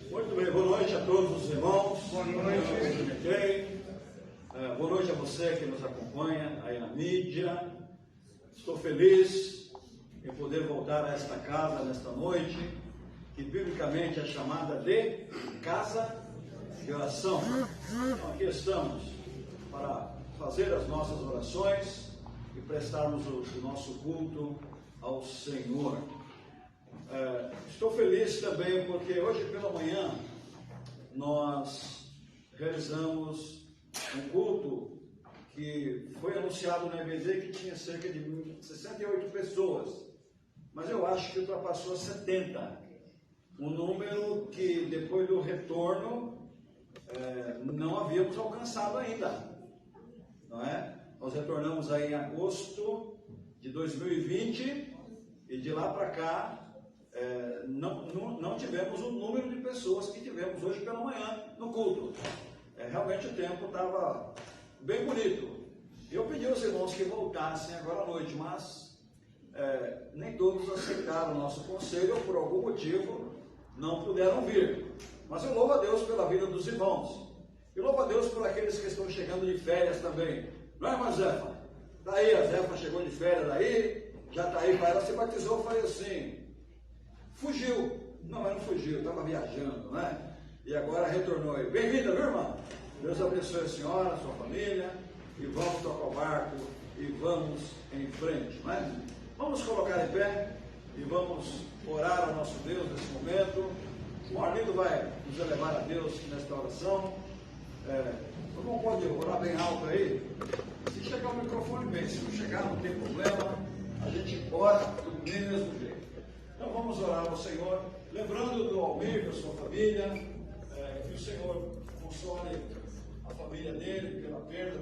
Muito bem, boa noite a todos os irmãos. Boa noite. Boa noite a você que nos acompanha aí na mídia. Estou feliz em poder voltar a esta casa nesta noite, que biblicamente é chamada de casa de oração. Então aqui estamos para fazer as nossas orações e prestarmos o nosso culto ao Senhor. Estou feliz também porque hoje pela manhã nós realizamos um culto que foi anunciado na EBD que tinha cerca de 68 pessoas, mas eu acho que ultrapassou 70, um número que depois do retorno não havíamos alcançado ainda, não é? Nós retornamos aí em agosto de 2020 e de lá para cá não tivemos o número de pessoas que tivemos hoje pela manhã no culto. Realmente o tempo estava bem bonito. Eu pedi aos irmãos que voltassem agora à noite, mas nem todos aceitaram o nosso conselho, ou por algum motivo não puderam vir. Mas eu louvo a Deus pela vida dos irmãos. E louvo a Deus por aqueles que estão chegando de férias também. Não é, irmã Zefa? Daí, a Zefa chegou de férias daí, já está aí, ela se batizou, foi assim. Fugiu. Não, mas não fugiu, estava viajando, né? E agora retornou aí. Bem-vinda, viu, irmã? Deus abençoe a senhora, a sua família, e vamos tocar o barco e vamos em frente, não é? Vamos colocar em pé e vamos orar ao nosso Deus nesse momento. O Arlindo vai nos elevar a Deus nesta oração. Todo mundo pode orar bem alto aí. Se chegar o microfone bem, se não chegar não tem problema, a gente ora do mesmo jeito. Então vamos orar ao Senhor, lembrando do Almir, da sua família, que o Senhor console a família dele pela perda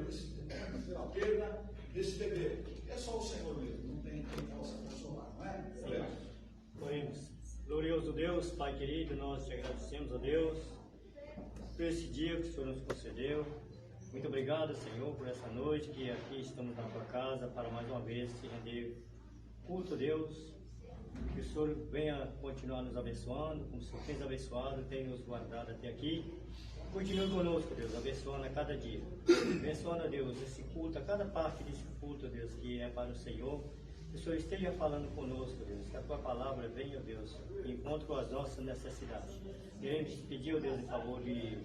desse bebê. É só o Senhor mesmo, não tem quem possa consolar, não é? Oremos. Glorioso Deus, Pai querido, nós te agradecemos, ó Deus, por esse dia que o Senhor nos concedeu. Muito obrigado, Senhor, por essa noite que aqui estamos na tua casa para mais uma vez te render culto, Deus. Que o Senhor venha continuar nos abençoando, como o Senhor tem abençoado, tem nos guardado até aqui. Continue conosco, Deus, abençoando a cada dia. Abençoando, Deus, esse culto, a cada parte desse culto, Deus, que é para o Senhor. Que o Senhor esteja falando conosco, Deus, que a tua palavra venha, Deus, em encontro com as nossas necessidades. Queremos te pedir, ó Deus, em favor de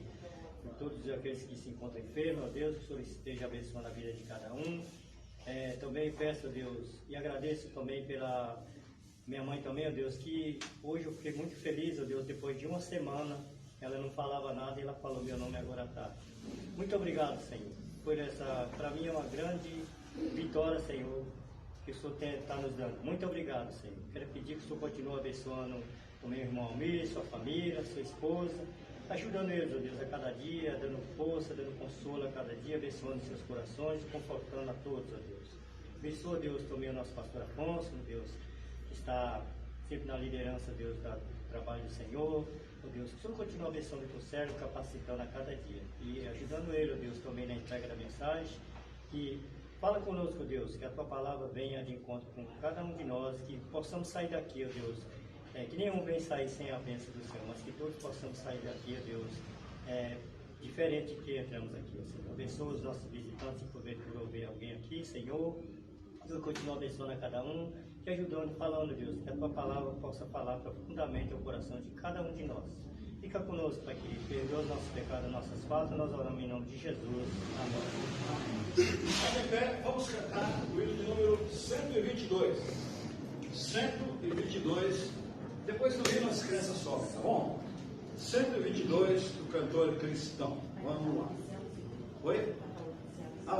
todos aqueles que se encontram enfermos, ó Deus, que o Senhor esteja abençoando a vida de cada um. Também peço, ó Deus, e agradeço também pela minha mãe também, ó Deus, que hoje eu fiquei muito feliz, ó Deus, depois de uma semana, ela não falava nada e ela falou meu nome agora à tarde. Muito obrigado, Senhor, por essa, para mim é uma grande vitória, Senhor, que o Senhor está nos dando. Muito obrigado, Senhor. Quero pedir que o Senhor continue abençoando o meu irmão Almir, sua família, sua esposa, ajudando eles, ó Deus, a cada dia, dando força, dando consolo a cada dia, abençoando seus corações, confortando a todos, ó Deus. Abençoa, Deus, também o nosso pastor Afonso, Deus, que está sempre na liderança, Deus, do trabalho do Senhor. Ó Deus, que o Senhor continue abençoando o teu servo, capacitando a cada dia e ajudando ele, ó Deus, também na entrega da mensagem. Que fala conosco, Deus, que a tua palavra venha de encontro com cada um de nós, que possamos sair daqui, ó Deus, que nenhum vem sair sem a bênção do Senhor, mas que todos possamos sair daqui, ó Deus, diferente que entramos aqui, ó Senhor. Abençoa os nossos visitantes, se porventura houver alguém aqui, Senhor. Deus continua abençoando a cada um, te ajudando, falando, Deus, que a tua palavra possa falar profundamente ao coração de cada um de nós. Fica conosco, Pai querido, perdoa os nossos pecados, nossas faltas, nós oramos em nome de Jesus. Amém. Vamos cantar o hino de número 122. 122. Depois do hino as crianças sobem, tá bom? 122 do cantor cristão. Vamos lá. Oi?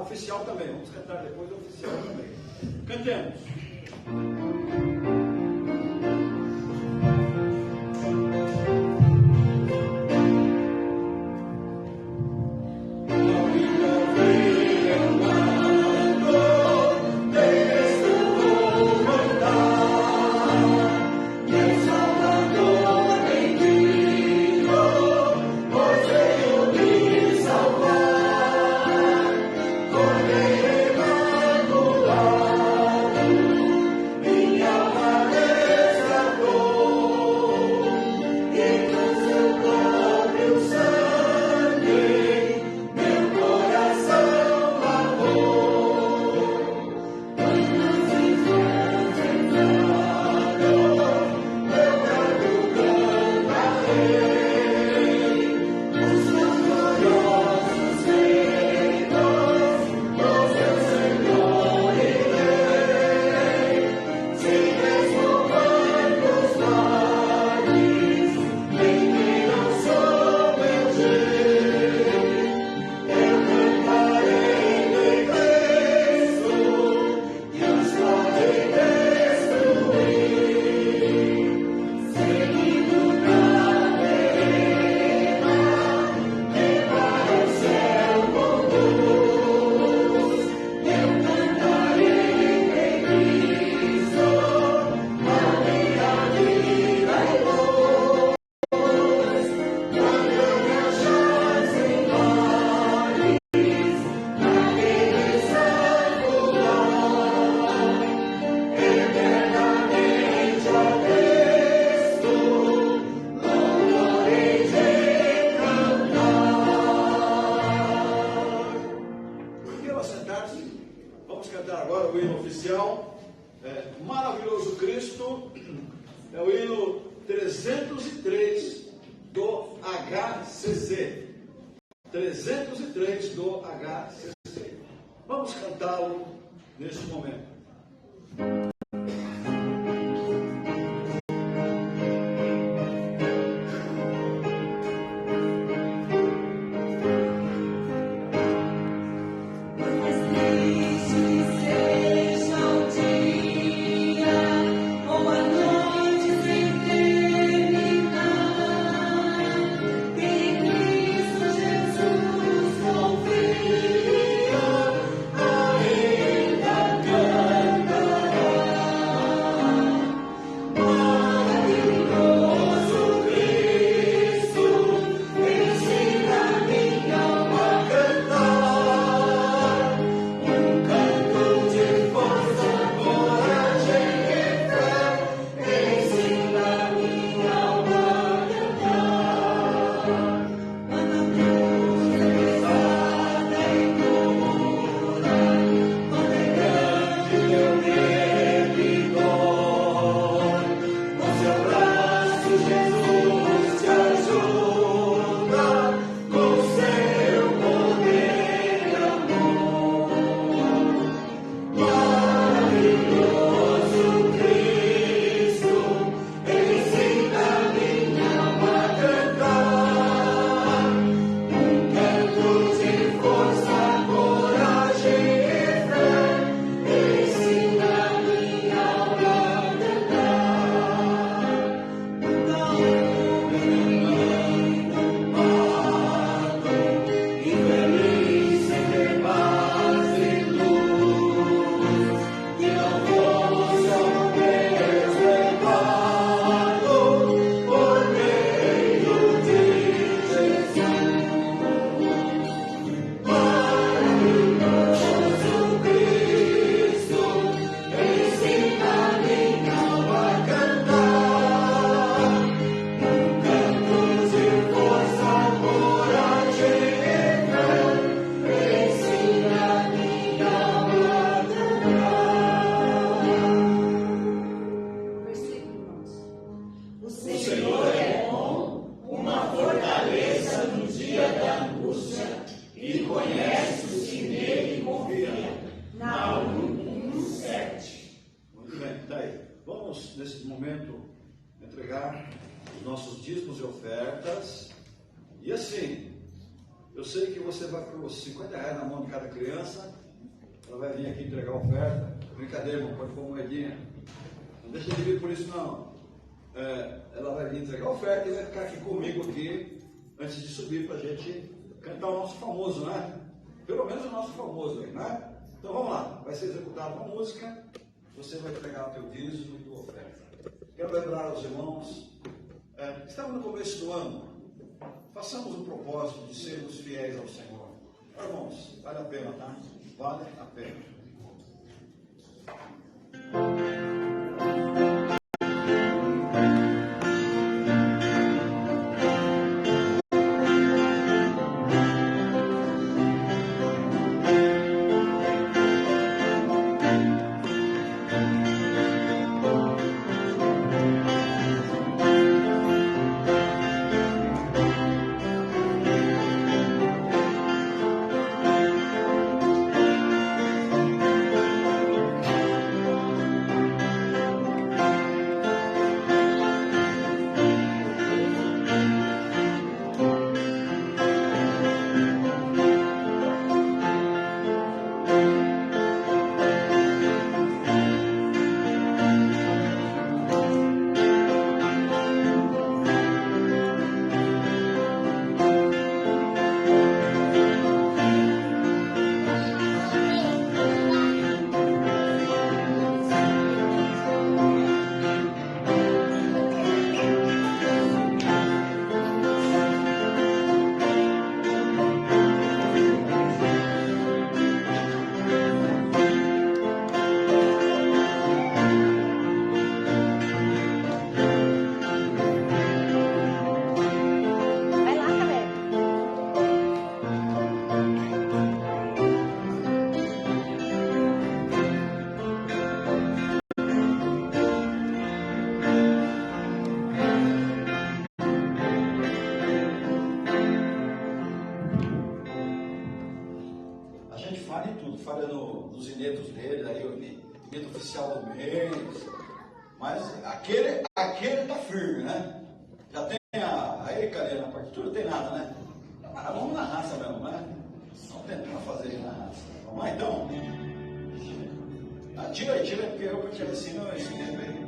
Oficial também. Vamos cantar depois do oficial também. Cantemos. Cordeiro Imaculado. Maravilhoso Cristo é o hino 303 do HCC. 303 do HCC. Vamos cantá-lo neste momento. Nesse momento, entregar os nossos dízimos e ofertas. E assim, eu sei que você vai pôr os R$50 na mão de cada criança, ela vai vir aqui entregar a oferta. Brincadeira, irmão, pode pôr moedinha. Não deixa de vir por isso, não. Ela vai vir entregar a oferta e vai ficar aqui comigo aqui, antes de subir para a gente cantar o nosso famoso, né? Pelo menos o nosso famoso aí, né? Então vamos lá, vai ser executada uma música. Você vai entregar o teu dízimo e tua oferta. Quero lembrar aos irmãos, estamos no começo do ano, façamos o propósito de sermos fiéis ao Senhor. Irmãos, vale a pena, tá? Vale a pena. especial do mês. Mas aquele está firme, né? Já tem aí, cadê na partitura? Não tem nada, né? Mas vamos na raça mesmo, né? Vamos tentar fazer na raça. Vamos lá então? Tira aí, porque eu quero ensinar esse tempo aí.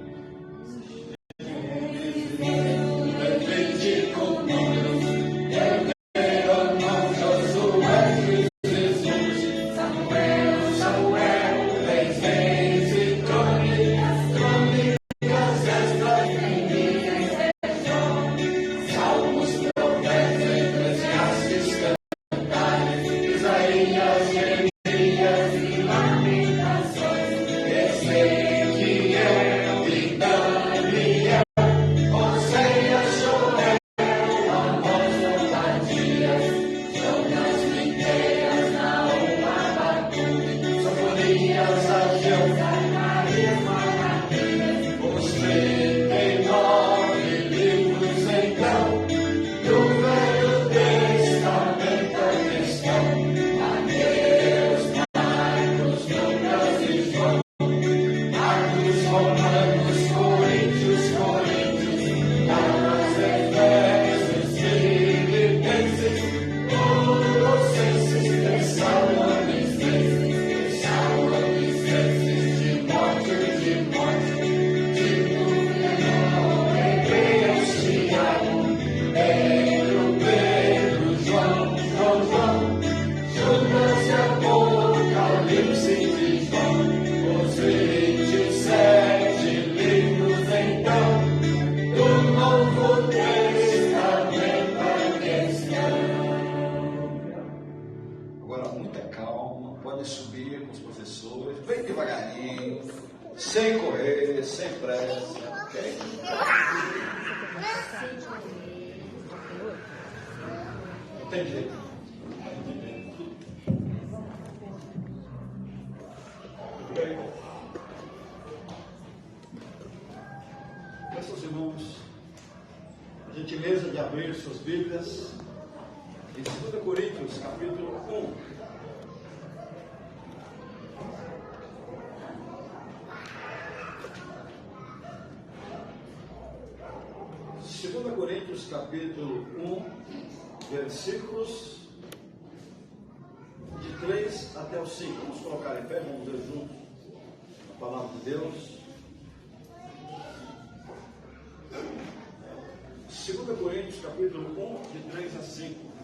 Sem correr, sem pressa. Okay? Não tem jeito. Okay. Peço aos irmãos a gentileza de abrir suas Bíblias em 2 Coríntios, capítulo 1. 2 Coríntios capítulo 1, versículos de 3 até o 5. Vamos colocar em pé, vamos ler juntos a palavra de Deus. 2 Coríntios capítulo 1, de 3 a 5.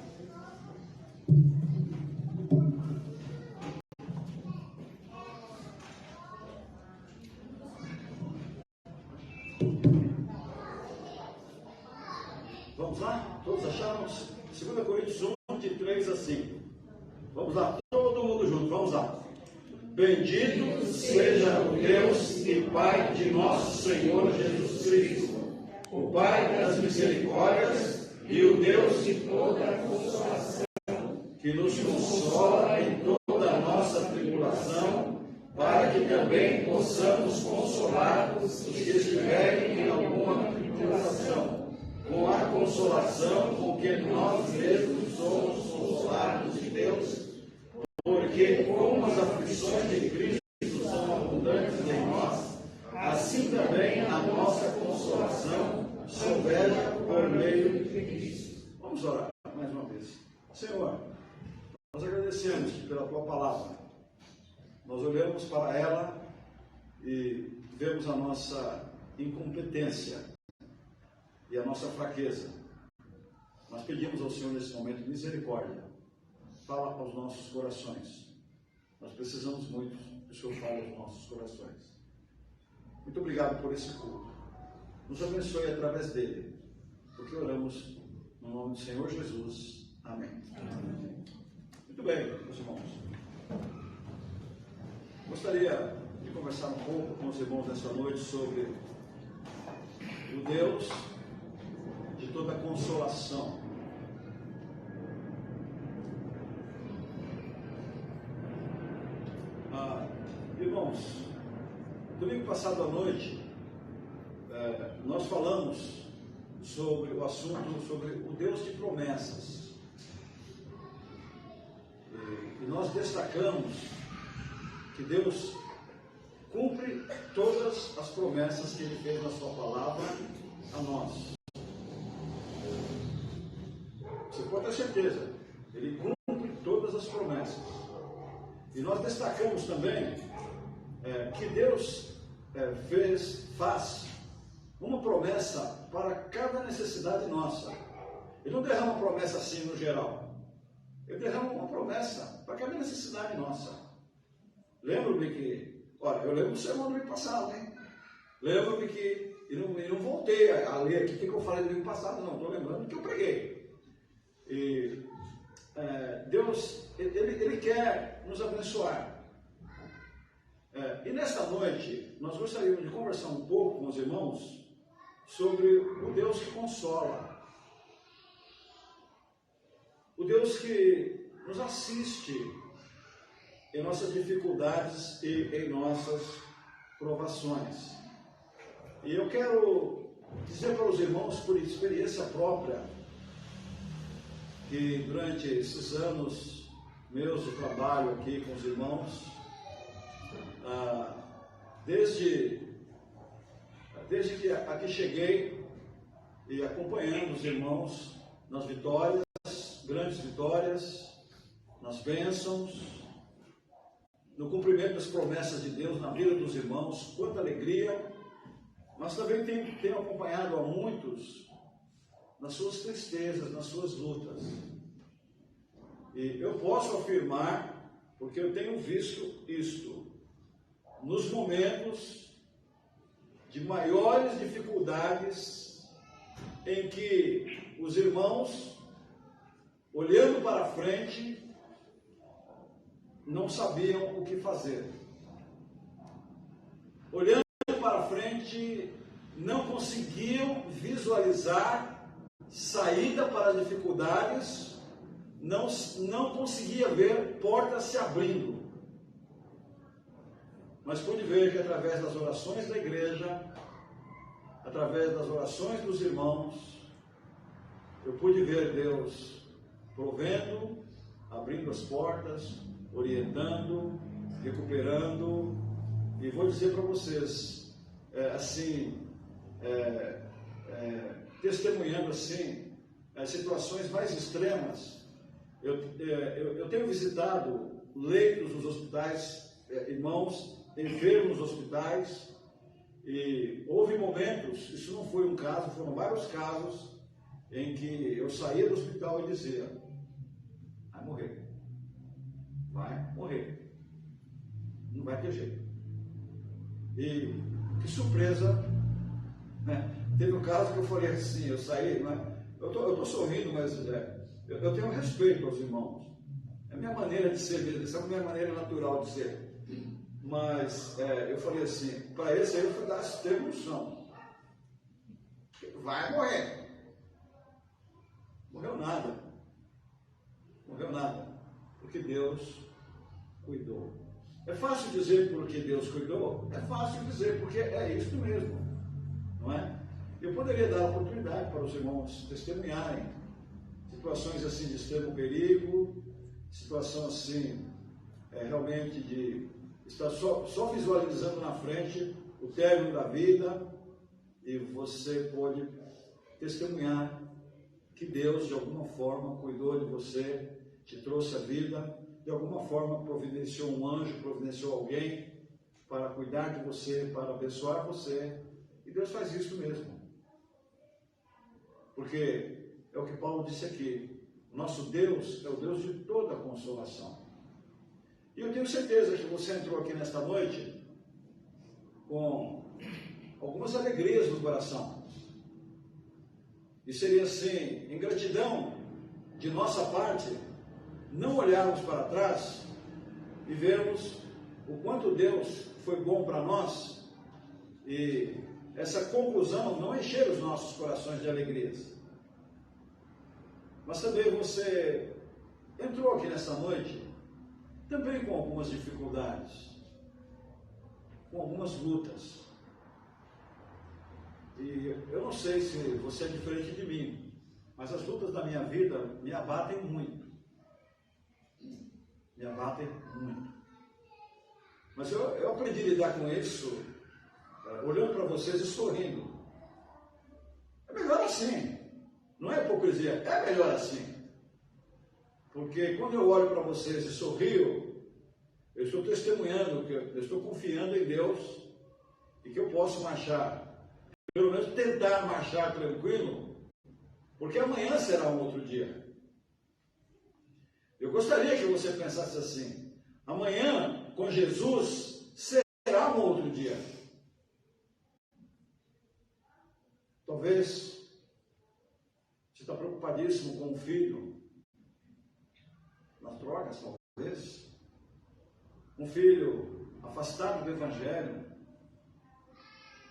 Vamos lá? Todos acharam? 2 Coríntios 1, de 3 a 5. Vamos lá, todo mundo junto, vamos lá. Bendito seja o Deus e Pai de nosso Senhor Jesus Cristo, o Pai das misericórdias e o Deus de toda a consolação, que nos consola em toda a nossa tribulação, para que também possamos consolar os que estiverem em alguma tribulação, com a consolação com que nós mesmos somos consolados de Deus, porque como as aflições de Cristo são abundantes em nós, assim também a nossa consolação sobeja por meio de Cristo. Vamos orar mais uma vez. Senhor, nós agradecemos pela Tua palavra. Nós olhamos para ela e vemos a nossa incompetência e a nossa fraqueza. Nós pedimos ao Senhor nesse momento misericórdia. Fala aos nossos corações. Nós precisamos muito que o Senhor fale aos nossos corações. Muito obrigado por esse culto. Nos abençoe através dele, porque oramos no nome do Senhor Jesus. Amém. Amém. Muito bem, meus irmãos. Gostaria de conversar um pouco com os irmãos nessa noite sobre o Deus de toda consolação. Irmãos, domingo passado à noite, nós falamos sobre o assunto, sobre o Deus de promessas. E nós destacamos que Deus cumpre todas as promessas que Ele fez na sua palavra a nós. Você pode ter certeza, Ele cumpre todas as promessas. E nós destacamos também que Deus faz uma promessa para cada necessidade nossa. Ele não derrama uma promessa assim no geral. Ele derrama uma promessa para cada necessidade nossa. Lembro-me que, olha, eu lembro do sermão do domingo passado, hein? Lembro-me que, e não voltei a ler aqui o que eu falei do domingo passado, não, estou lembrando que eu preguei. E Deus, Ele quer nos abençoar. E nesta noite, nós gostaríamos de conversar um pouco com os irmãos sobre o Deus que consola. O Deus que nos assiste em nossas dificuldades e em nossas provações. E eu quero dizer para os irmãos, por experiência própria, que durante esses anos meus de trabalho aqui com os irmãos, desde que aqui cheguei e acompanhando os irmãos nas vitórias, grandes vitórias, nas bênçãos, no cumprimento das promessas de Deus na vida dos irmãos, quanta alegria, mas também tenho acompanhado a muitos nas suas tristezas, nas suas lutas. E eu posso afirmar, porque eu tenho visto isto, nos momentos de maiores dificuldades em que os irmãos, olhando para frente, não sabiam o que fazer. Olhando para frente, não conseguiam visualizar saída para as dificuldades, não conseguia ver portas se abrindo. Mas pude ver que através das orações da igreja, através das orações dos irmãos, eu pude ver Deus provendo, abrindo as portas, orientando, recuperando. E vou dizer para vocês, testemunhando assim, as situações mais extremas. Eu tenho visitado leitos nos hospitais, irmãos enfermos nos hospitais, e houve momentos, isso não foi um caso, foram vários casos, em que eu saía do hospital e dizia: vai morrer, não vai ter jeito. E que surpresa, né? Teve um caso que eu falei assim, eu saí, né? Eu estou sorrindo, mas eu tenho respeito aos irmãos, é a minha maneira de ser, essa é a minha maneira natural de ser. Mas eu falei assim, para esse aí eu fui dar essa devolução. Vai morrer. Morreu nada. Porque Deus cuidou. É fácil dizer porque Deus cuidou? É fácil dizer porque é isso mesmo, não é? Eu poderia dar a oportunidade para os irmãos testemunharem situações assim de extremo perigo, situação assim, realmente de estar só visualizando na frente o término da vida, e você pode testemunhar que Deus de alguma forma cuidou de você, te trouxe a vida, de alguma forma providenciou um anjo, providenciou alguém para cuidar de você, para abençoar você, e Deus faz isso mesmo. Porque é o que Paulo disse aqui, o nosso Deus é o Deus de toda consolação. E eu tenho certeza que você entrou aqui nesta noite com algumas alegrias no coração. E seria assim, em gratidão de nossa parte, não olharmos para trás e vermos o quanto Deus foi bom para nós, e essa conclusão não encher os nossos corações de alegrias. Mas também você entrou aqui nesta noite também com algumas dificuldades, com algumas lutas. E eu não sei se você é diferente de mim, mas as lutas da minha vida me abatem muito. Mas eu aprendi a lidar com isso, olhando para vocês e sorrindo. É melhor assim. Não é hipocrisia, é melhor assim. Porque quando eu olho para vocês e sorrio, eu estou testemunhando, que eu estou confiando em Deus e que eu posso marchar, pelo menos tentar marchar tranquilo, porque amanhã será um outro dia. Eu gostaria que você pensasse assim: amanhã, com Jesus, será um outro dia. Talvez você está preocupadíssimo com o filho, nas drogas, talvez. Um filho afastado do Evangelho.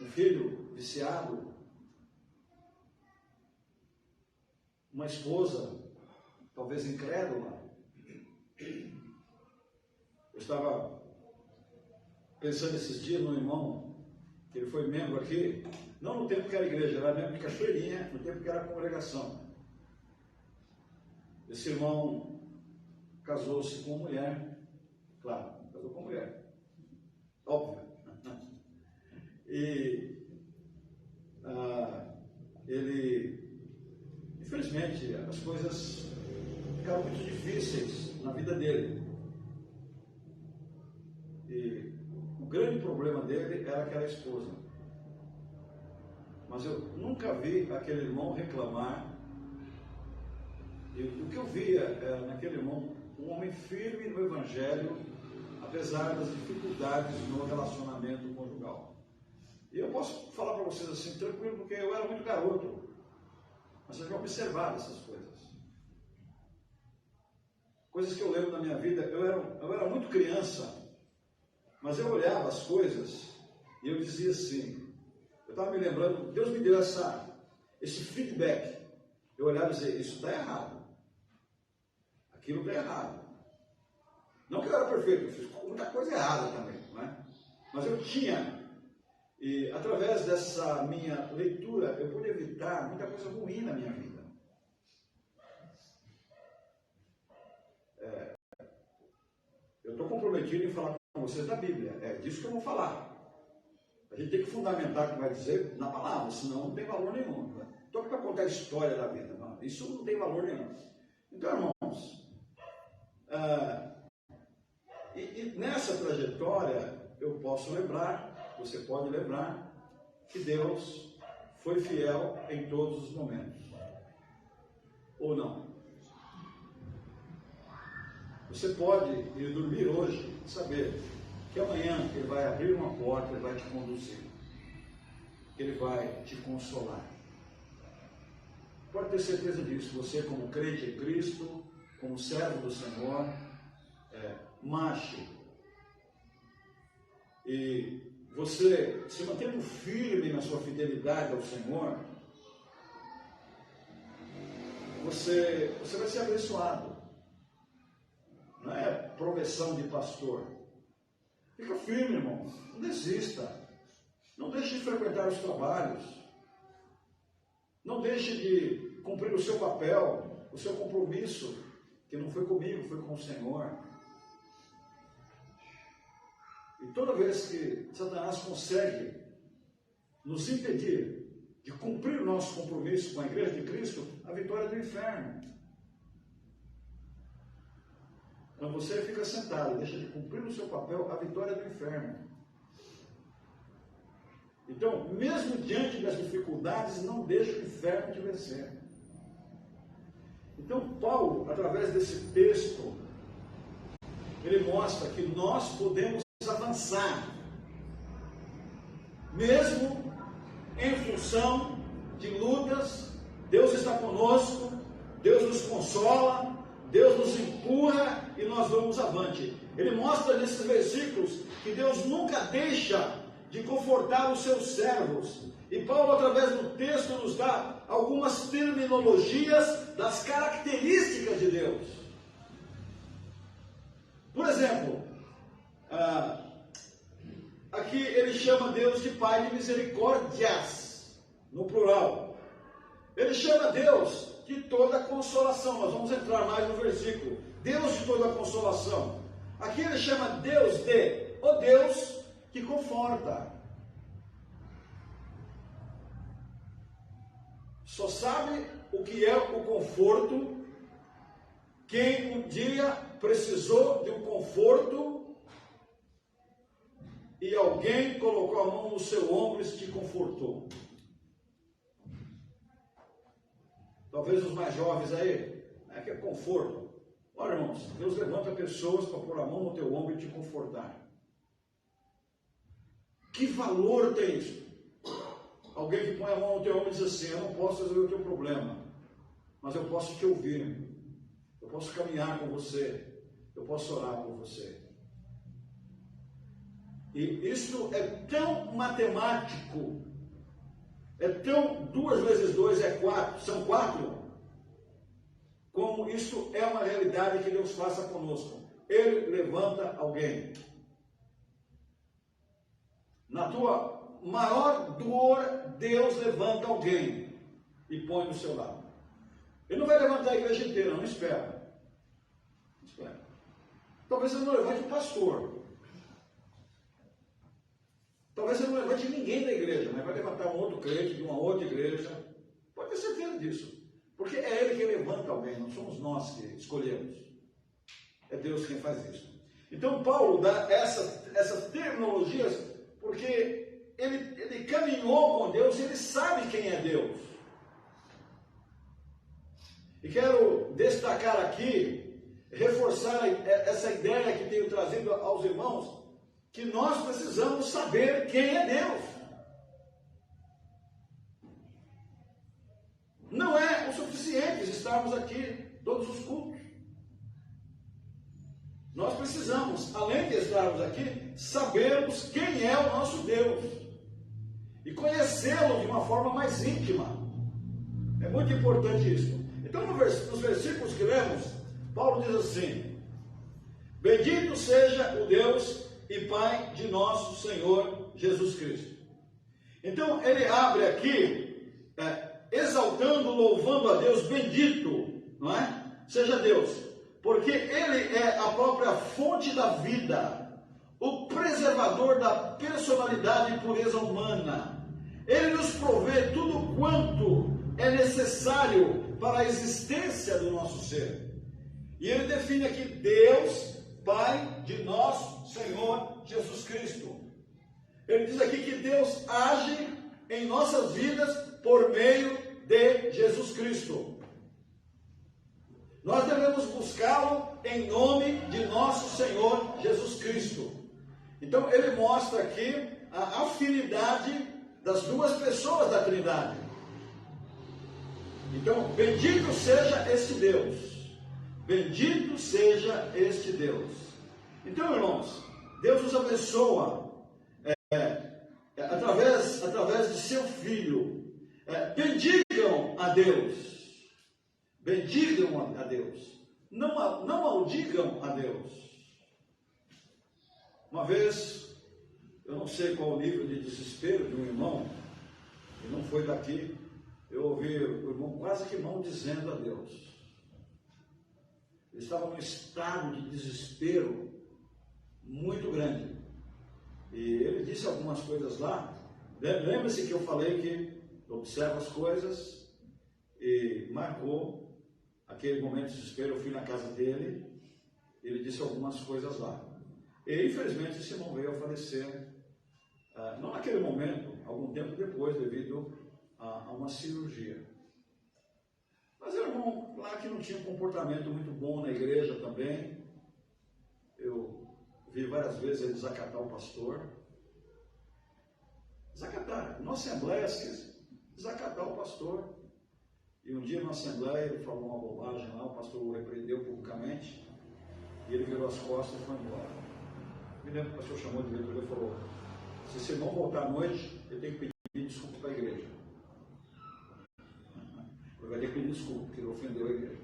Um filho viciado. Uma esposa, talvez incrédula. Eu estava pensando esses dias no irmão, que ele foi membro aqui, não no tempo que era igreja, era membro de Cachoeirinha, no tempo que era congregação. Esse irmão casou-se com mulher, claro, casou com mulher, óbvio. E ele, infelizmente, as coisas ficaram muito difíceis na vida dele. E o grande problema dele era aquela esposa. Mas eu nunca vi aquele irmão reclamar. E o que eu via era naquele irmão um homem firme no Evangelho, apesar das dificuldades no relacionamento conjugal. E eu posso falar para vocês assim, tranquilo, porque eu era muito garoto. Mas vocês vão observar essas coisas. Coisas que eu lembro da minha vida. Eu era muito criança, mas eu olhava as coisas e eu dizia assim, eu estava me lembrando, Deus me deu esse feedback. Eu olhava e dizia, isso está errado. Aquilo está errado. Não que eu era perfeito, eu fiz muita coisa errada também, não é? Mas eu tinha, e através dessa minha leitura, eu pude evitar muita coisa ruim na minha vida. Eu estou comprometido em falar com vocês da Bíblia, é disso que eu vou falar. A gente tem que fundamentar o que vai dizer na palavra, senão não tem valor nenhum. Né? Estou aqui para contar a história da vida, não. Isso não tem valor nenhum. Então, irmãos, e nessa trajetória eu posso lembrar, você pode lembrar, que Deus foi fiel em todos os momentos. Ou não? Você pode ir dormir hoje e saber que amanhã Ele vai abrir uma porta, Ele vai te conduzir, Ele vai te consolar. Pode ter certeza disso. Você, como crente em Cristo, como servo do Senhor, marche. E você, se mantendo firme na sua fidelidade ao Senhor, você vai ser abençoado. Não é profissão de pastor. Fica firme, irmão. Não desista. Não deixe de frequentar os trabalhos. Não deixe de cumprir o seu papel, o seu compromisso, que não foi comigo, foi com o Senhor. E toda vez que Satanás consegue nos impedir de cumprir o nosso compromisso com a Igreja de Cristo, a vitória é do inferno. Quando você fica sentado e deixa de cumprir o seu papel, a vitória é do inferno. Então, mesmo diante das dificuldades, não deixe o inferno te vencer. Então, Paulo, através desse texto, ele mostra que nós podemos avançar, mesmo em função de lutas. Deus está conosco, Deus nos consola, Deus nos empurra e nós vamos avante. Ele mostra nesses versículos que Deus nunca deixa de confortar os seus servos. E Paulo, através do texto, nos dá algumas terminologias das características de Deus. Por exemplo, aqui ele chama Deus de Pai de misericórdias, no plural. Ele chama Deus de toda consolação. Nós vamos entrar mais no versículo. Deus de toda consolação. Aqui ele chama Deus de o Deus que conforta. Só sabe o que é o conforto quem um dia precisou de um conforto e alguém colocou a mão no seu ombro e te confortou. Talvez os mais jovens aí, que é conforto. Olha, irmãos, Deus levanta pessoas para pôr a mão no teu ombro e te confortar. Que valor tem isso? Alguém que põe a mão no teu ombro e diz assim: eu não posso resolver o teu problema, mas eu posso te ouvir, eu posso caminhar com você, eu posso orar por você. E isso é tão matemático, é tão 2 vezes 2 é 4, são 4, como isso é uma realidade que Deus faça conosco. Ele levanta alguém. Na tua maior dor, Deus levanta alguém e põe do seu lado. Ele não vai levantar a igreja inteira, não espera. Não espera. Talvez ele não levante o pastor. Talvez ele não levante ninguém da igreja, mas vai levantar um outro crente de uma outra igreja. Pode ter certeza disso. Porque é ele que levanta alguém, não somos nós que escolhemos. É Deus quem faz isso. Então Paulo dá essas terminologias porque ele caminhou com Deus e ele sabe quem é Deus. E quero destacar aqui, reforçar essa ideia que tenho trazido aos irmãos, que nós precisamos saber quem é Deus. Não é o suficiente estarmos aqui todos os cultos. Nós precisamos, além de estarmos aqui, sabermos quem é o nosso Deus e conhecê-lo de uma forma mais íntima. É muito importante isso. Então, nos versículos que lemos, Paulo diz assim: bendito seja o Deus e Pai de nosso Senhor Jesus Cristo. Então, ele abre aqui, exaltando, louvando a Deus, bendito, não é? Seja Deus, porque Ele é a própria fonte da vida, o preservador da personalidade e pureza humana. Ele nos provê tudo quanto é necessário para a existência do nosso ser. E ele define aqui Deus, Pai de nosso Senhor Jesus Cristo. Ele diz aqui que Deus age em nossas vidas por meio de Jesus Cristo. Nós devemos buscá-lo em nome de nosso Senhor Jesus Cristo. Então ele mostra aqui a afinidade das duas pessoas da Trindade. Então, bendito seja este Deus. Bendito seja este Deus. Então, irmãos, Deus nos abençoa através de seu Filho. Bendigam a Deus. Bendigam a Deus. Não maldigam a Deus. Uma vez, eu não sei qual o nível de desespero de um irmão, e não foi daqui, eu ouvi o irmão quase que maldizendo a Deus. Ele estava num estado de desespero muito grande. E ele disse algumas coisas lá. Lembra-se que eu falei que observa as coisas e marcou aquele momento de desespero. Eu fui na casa dele, ele disse algumas coisas lá. E infelizmente esse irmão veio a falecer, não naquele momento, algum tempo depois, devido a uma cirurgia. Mas era um irmão lá que não tinha um comportamento muito bom na igreja também. Eu vi várias vezes ele desacatar o pastor. Desacatar, na assembleia, desacatar o pastor. E um dia na assembleia ele falou uma bobagem lá, o pastor o repreendeu publicamente, e ele virou as costas e foi embora. Me lembro que o pastor chamou de diretor e falou: se esse irmão voltar à noite, ele tem que pedir desculpa para a igreja. Ele vai ter que pedir desculpa, porque ele ofendeu a igreja.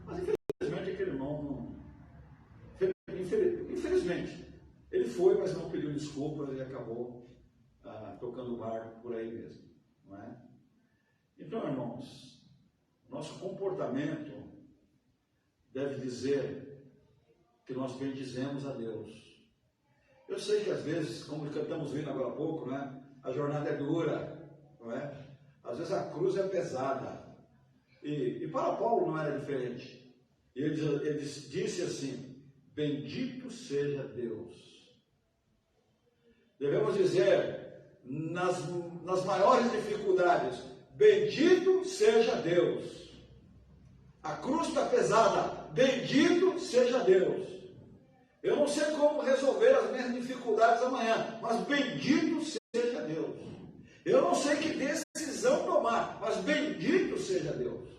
Mas infelizmente aquele irmão não. Infelizmente, ele foi, mas não pediu desculpas e acabou tocando o barco por aí mesmo. Não é? Então, irmãos, nosso comportamento deve dizer que nós bendizemos a Deus. Eu sei que às vezes, como cantamos vindo agora há pouco, né, a jornada é dura, não é? Às vezes a cruz é pesada. E para Paulo não era diferente. E ele disse assim: bendito seja Deus. Devemos dizer, nas maiores dificuldades, bendito seja Deus. A cruz está pesada, bendito seja Deus. Eu não sei como resolver as minhas dificuldades amanhã, mas bendito seja Deus. Eu não sei que decisão tomar, mas bendito seja Deus.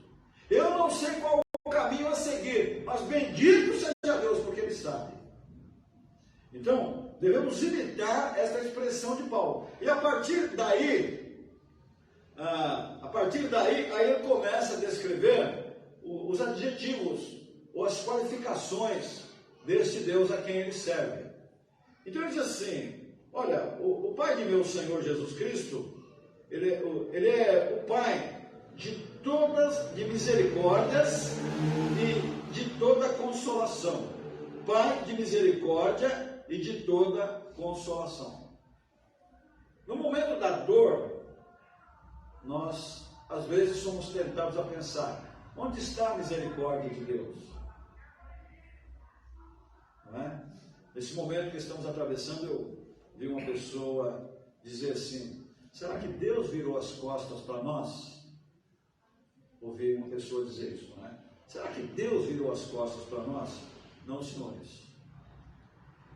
Eu não sei qual o caminho a seguir, mas bendito seja Deus, porque Ele sabe. Então, devemos imitar esta expressão de Paulo. E a partir daí, aí ele começa a descrever os adjetivos ou as qualificações deste Deus a quem ele serve. Então ele diz assim: olha, o Pai de meu Senhor Jesus Cristo, ele é o Pai de misericórdias e de toda consolação. Pai de misericórdia e de toda consolação. No momento da dor, nós às vezes somos tentados a pensar: onde está a misericórdia de Deus? Não é? Nesse momento que estamos atravessando, eu vi uma pessoa dizer assim: será que Deus virou as costas para nós? Ouvi uma pessoa dizer isso, não é? Será que Deus virou as costas para nós? Não, senhores.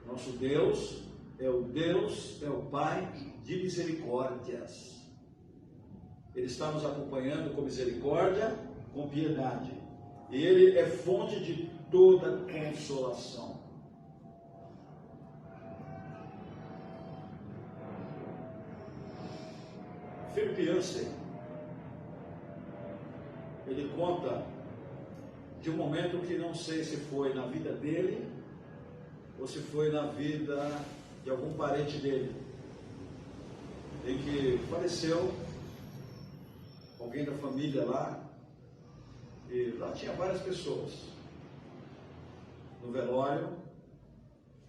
O nosso Deus, é o Pai de misericórdias. Ele está nos acompanhando com misericórdia, com piedade. E Ele é fonte de toda consolação. Philip Yancey, ele conta de um momento que não sei se foi na vida dele ou se foi na vida de algum parente dele, em que faleceu alguém da família lá, e lá tinha várias pessoas no velório,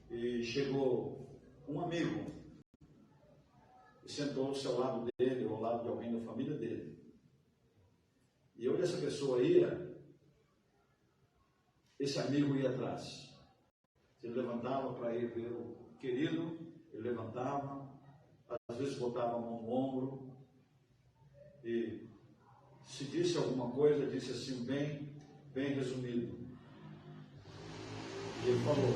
e chegou um amigo e sentou-se ao lado dele, ou ao lado de alguém da família dele. E onde essa pessoa ia, esse amigo ia atrás. Ele levantava para ir ver o querido, ele levantava, às vezes botava a mão no ombro, e se disse alguma coisa, disse assim, bem resumido. E ele falou: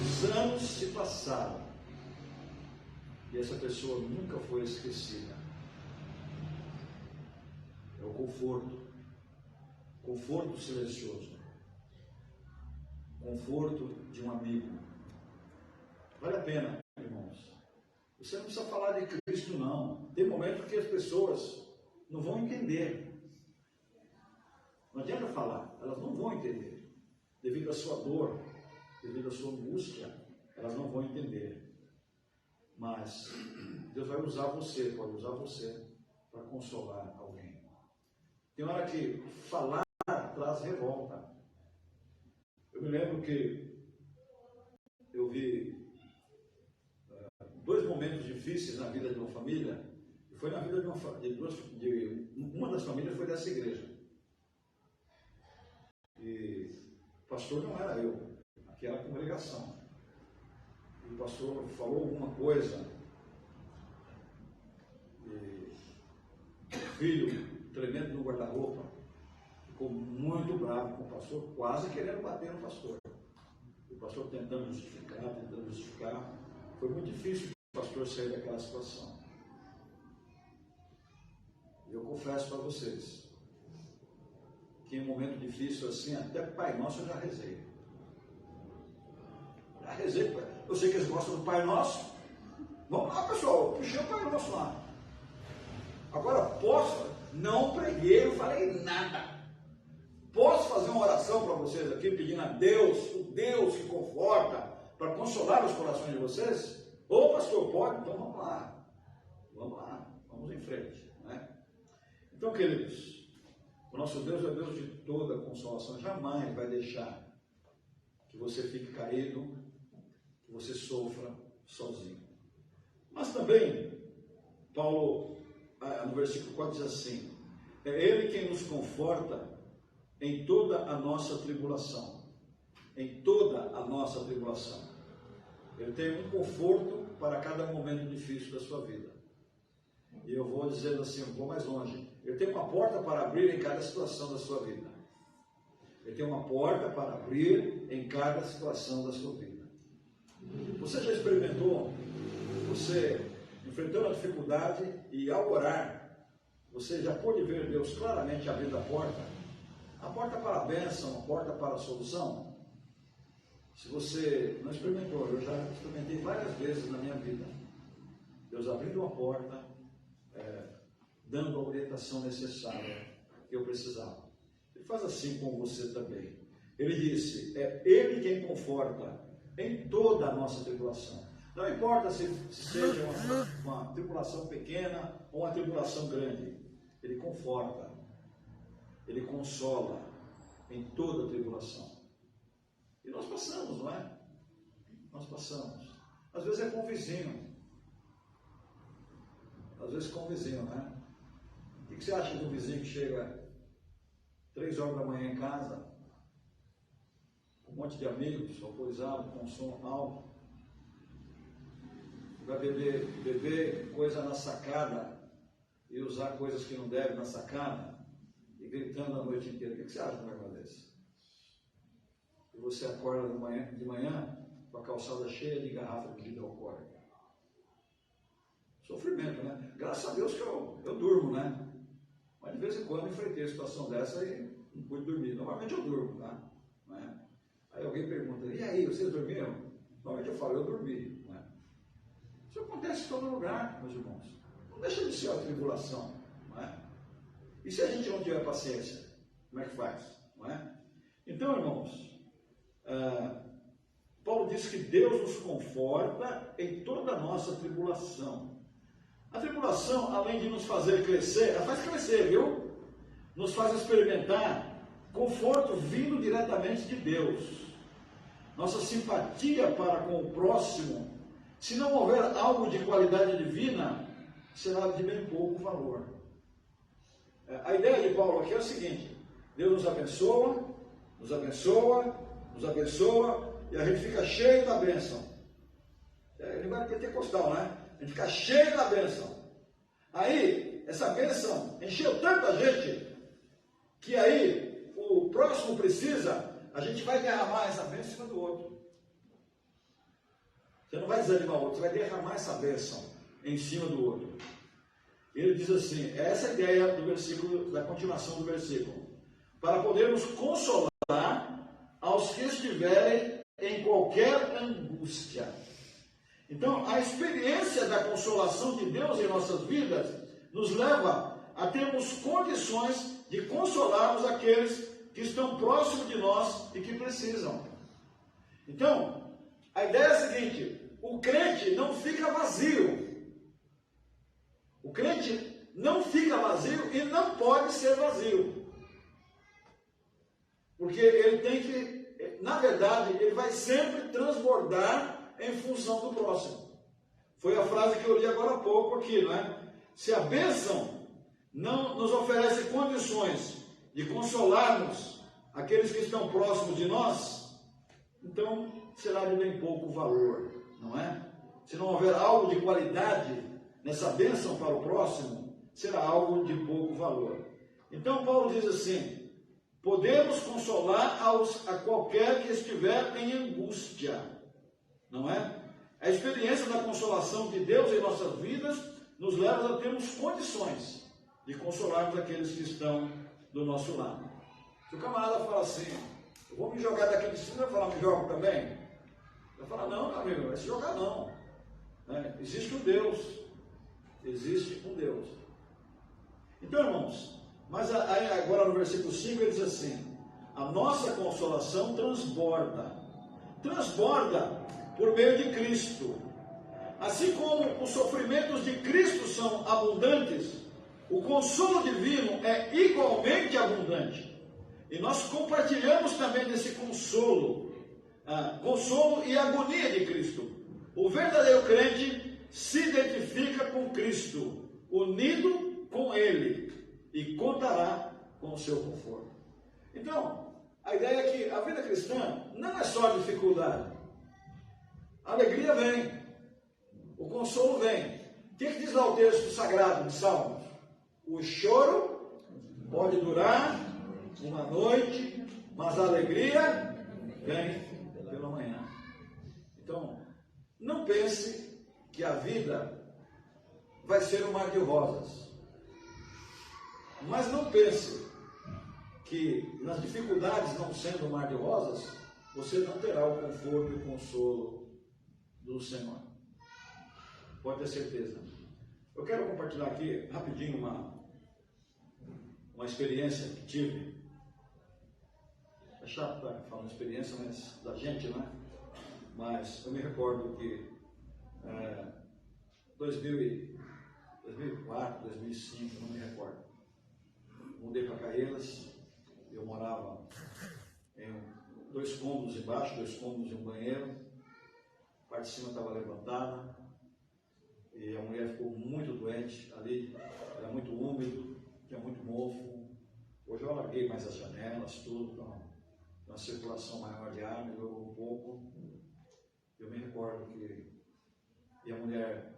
os anos se passaram e essa pessoa nunca foi esquecida. É o conforto silencioso, conforto de um amigo. Vale a pena, irmãos. Você não precisa falar de Cristo, não. Tem momentos que as pessoas não vão entender. Não adianta falar, elas não vão entender. Devido à sua dor, devido à sua angústia, elas não vão entender. Mas Deus vai usar você, pode usar você para consolar alguém. Tem hora que falar traz revolta. Eu me lembro que eu vi dois momentos difíceis na vida de uma família. E foi na vida uma das famílias foi dessa igreja. E o pastor não era eu, aqui era a congregação. E o pastor falou alguma coisa. E o filho, tremendo no guarda-roupa, ficou muito bravo com o pastor, quase querendo bater no pastor. O pastor tentando justificar. Foi muito difícil o pastor sair daquela situação. E eu confesso para vocês que em um momento difícil assim, até Pai Nosso eu já rezei. Eu sei que eles gostam do Pai Nosso. Vamos lá, pessoal, eu puxei o Pai Nosso lá. Agora, não preguei, não falei nada. Posso fazer uma oração para vocês aqui, pedindo a Deus, o Deus que conforta, para consolar os corações de vocês? Ô pastor, pode? Então vamos lá, vamos em frente, né? Então, queridos, o nosso Deus é Deus de toda consolação, jamais vai deixar que você fique caído, que você sofra sozinho. Mas também, Paulo, no versículo 4 diz assim, é Ele quem nos conforta em toda a nossa tribulação. Em toda a nossa tribulação. Ele tem um conforto para cada momento difícil da sua vida. E eu vou dizendo assim, eu vou mais longe. Ele tem uma porta para abrir em cada situação da sua vida. Ele tem uma porta para abrir em cada situação da sua vida. Você já experimentou? Você enfrentando a dificuldade e ao orar, você já pôde ver Deus claramente abrindo a porta? A porta para a bênção, a porta para a solução? Se você não experimentou, eu já experimentei várias vezes na minha vida. Deus abrindo uma porta, dando a orientação necessária que eu precisava. Ele faz assim com você também. Ele disse, é Ele quem conforta em toda a nossa tribulação. Não importa se seja uma tribulação pequena ou uma tribulação grande. Ele conforta, Ele consola em toda a tribulação. E nós passamos, não é? Nós passamos. Às vezes é com o vizinho. Às vezes com o vizinho, né? O que você acha de um vizinho que chega 3 horas da manhã em casa, com um monte de amigos, alcoolizado, com som alto, vai beber coisa na sacada e usar coisas que não deve na sacada e gritando a noite inteira? O que você acha de um negócio desse? E você acorda de manhã com a calçada cheia de garrafa de bebida alcoólica. Sofrimento, né? Graças a Deus que eu durmo, né? Mas de vez em quando eu enfrentei a situação dessa e não pude dormir. Normalmente eu durmo, tá? Não é? Aí alguém pergunta, e aí, vocês dormiram? Normalmente eu falo, eu dormi. Não é? Isso acontece em todo lugar, meus irmãos. Não deixa de ser uma tribulação, não é? E se a gente não tiver paciência, como é que faz? Não é? Então, irmãos, Paulo diz que Deus nos conforta em toda a nossa tribulação. A tribulação, além de nos fazer crescer, ela faz crescer, viu? Nos faz experimentar conforto vindo diretamente de Deus. Nossa simpatia para com o próximo, se não houver algo de qualidade divina, será de bem pouco valor. A ideia de Paulo aqui é o seguinte: Deus nos abençoa, nos abençoa, nos abençoa, e a gente fica cheio da bênção. Linguagem pentecostal, né? A gente fica cheio da bênção. Aí, essa bênção encheu tanta gente, que aí o próximo precisa, a gente vai derramar essa bênção em cima do outro. Você não vai desanimar o outro, você vai derramar essa bênção em cima do outro. Ele diz assim, essa é a ideia do versículo, da continuação do versículo. Para podermos consolar aos que estiverem em qualquer angústia. Então, a experiência da consolação de Deus em nossas vidas nos leva a termos condições de consolarmos aqueles que estão próximos de nós e que precisam. Então, a ideia é a seguinte: o crente não fica vazio. O crente não fica vazio e não pode ser vazio. Porque ele tem que, na verdade, ele vai sempre transbordar em função do próximo. Foi a frase que eu li agora há pouco aqui, não é? Se a bênção não nos oferece condições de consolarmos aqueles que estão próximos de nós, então será de bem pouco valor, não é? Se não houver algo de qualidade nessa bênção para o próximo, será algo de pouco valor. Então Paulo diz assim: podemos consolar a qualquer que estiver em angústia, não é? A experiência da consolação de Deus em nossas vidas nos leva a termos condições de consolarmos aqueles que estão do nosso lado. Se o camarada fala assim, eu vou me jogar daqui de cima, vai falar, me jogo também? Vai falar, não, meu amigo, vai se jogar não. Existe um Deus. Existe um Deus. Então, irmãos, mas aí, agora no versículo 5 ele diz assim: a nossa consolação transborda por meio de Cristo. Assim como os sofrimentos de Cristo são abundantes, o consolo divino é igualmente abundante. E nós compartilhamos também desse consolo consolo e agonia de Cristo. O verdadeiro crente se identifica com Cristo, unido com Ele, e contará com o seu conforto. Então, a ideia é que a vida cristã não é só dificuldade. A alegria vem, o consolo vem. O que diz lá o texto sagrado de Salmos? O choro pode durar uma noite, mas a alegria vem pela manhã. Então, não pense que a vida vai ser um mar de rosas. Mas não pense que nas dificuldades não sendo um mar de rosas, você não terá o conforto e o consolo do Senhor. Pode ter certeza. Eu quero compartilhar aqui rapidinho uma experiência que tive. É chato estar falando experiência, mas da gente, né? Mas eu me recordo que 2004, 2005, não me recordo. Mudei para Caeiras, eu morava em 2 cômodos embaixo, 2 cômodos e um banheiro. A parte de cima estava levantada e a mulher ficou muito doente ali, era muito úmido, tinha muito mofo. Hoje eu alarguei mais as janelas, tudo, então uma circulação maior de ar, melhorou um pouco. Eu me recordo que a mulher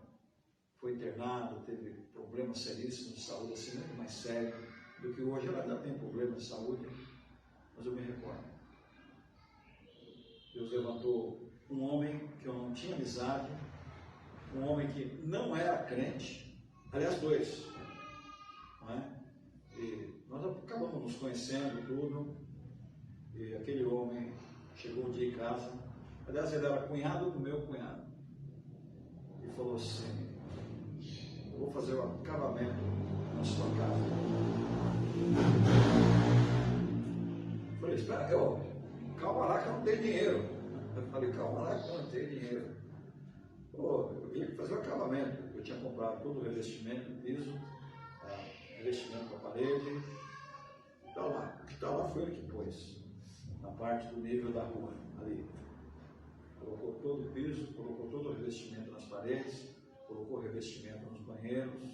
foi internada, teve problemas seríssimos de saúde, assim, muito mais sério do que hoje. Ela ainda tem problemas de saúde, mas eu me recordo. Deus levantou um homem que eu não tinha amizade, um homem que não era crente, aliás, 2, não é? E nós acabamos nos conhecendo tudo, e aquele homem chegou um dia em casa, aliás, ele era cunhado do meu cunhado, e falou assim: eu vou fazer um acabamento na sua casa. Eu falei: espera, calma lá que eu não tenho dinheiro. Eu falei: calma lá que eu não tenho dinheiro. Eu ia fazer o acabamento. Eu tinha comprado todo o revestimento do piso, revestimento para a parede. Está lá. O que está lá foi ele que pôs, na parte do nível da rua, ali. Colocou todo o piso, colocou todo o revestimento nas paredes, colocou revestimento nos banheiros.